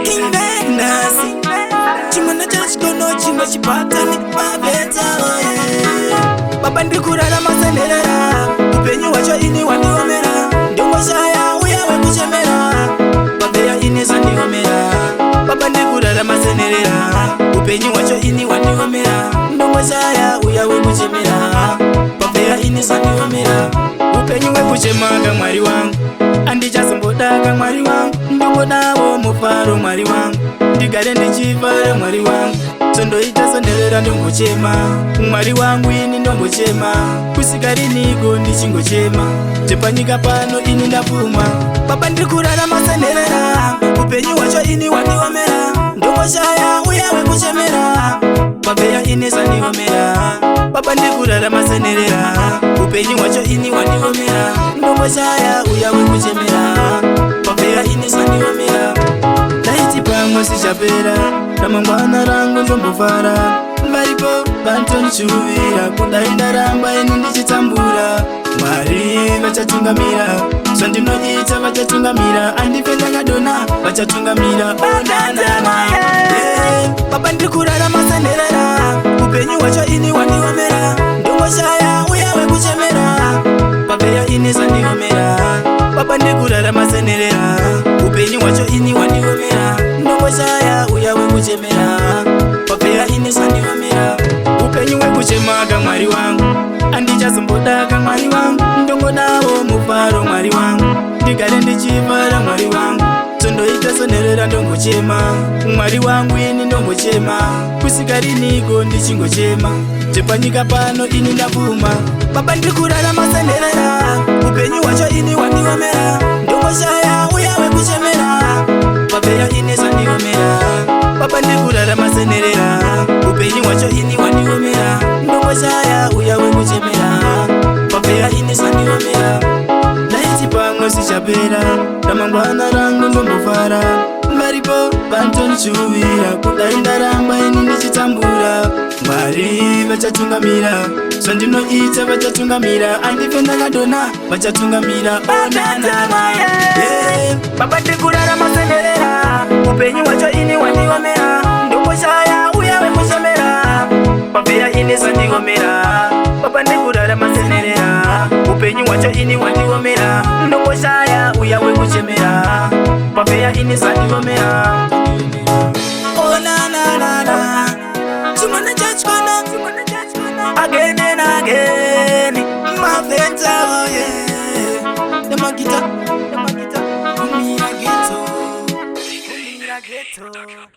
King Venus chimwana chachikono chimwe chipatani mabeta baba ndikurara masenderera upenyu wacho ini wandiomera ndongoshaya uya wekuchemera babeya ini zandiomera baba ndikurara masenderera upenyu wacho ini wandiomera ndongoshaya uya wekuchemera babeya ini zandiomera upenyu wekuchemaga mwari wangu andichazombodaga mwari wangu ndongodawo mufaro mwari wangu ndigare ndichifara mwari wangu sondoita sonderera ndongochema mwari wangu ini ndongochema kusikariniko ndichingochema chepanyika pano ini ndapfuma baba ndikurara masenderera upenyu wacho ini wandiomera ndongoshaya uya wekuchemera babeya ini zandiomera baba ndikurara masenderera upenyu wacho ini wandiomera ndongoshaya uya wekuchemera babeya ini zandiomera daiti pamwe sichapera ramangwana rangu ndombofara varipo vantondichuvira kudai ndaramba ini ndichitambura mwari vachatungamira zvandinoita vachatungamira andife ndakadona vachatungamira onanana baba ndikurara masenderera upenyu wacho ini wandiomera ndongoshaya uya wekuchemera babeya ini zandiomera baba ndikurara masenderera upenyu wacho ini wandiomera ndongoshaya uya wekuchemera babeya ini zandiomera upenyu wekuchemaga mwari wangu andichazombodaga mwari wangu ndongodawo mufaro mwari wangu ndigare ndichifara mwari wangu sondoita sonderera ndongochema mwari wangu ini ndongochema kusikariniko ndichingochema chepanyika pano ini ndapfuma baba ndikurara masenderera upenyu wacho ini wandiomera ndongoshaya uya wekuchemera babeya ini zandiomera baba ndikurara masenderera upenyu wacho ini wandiomera ndongoshaya uya wekuchemera babeya ini zandiomera daiti pamwe sichapera ramangwana rangu ndombofara varipo vantondichuvira kudai ndaramba ini ndichitambura mwari vachatungamira zvandinoita vachatungamira andife ndakadona vachatungamira onanana baba ndikurara masenderera upenyu wacho ini wandiomera ndongoshaya uya wekuchemera babeya ini zandiomera baba ndikurara masenderera upenyu wacho ini wandiomera ndongoshaya uya wekuchemera babeya ini zandiomera onanana chimwana chachikona again and again maventa the magita kumira ghetto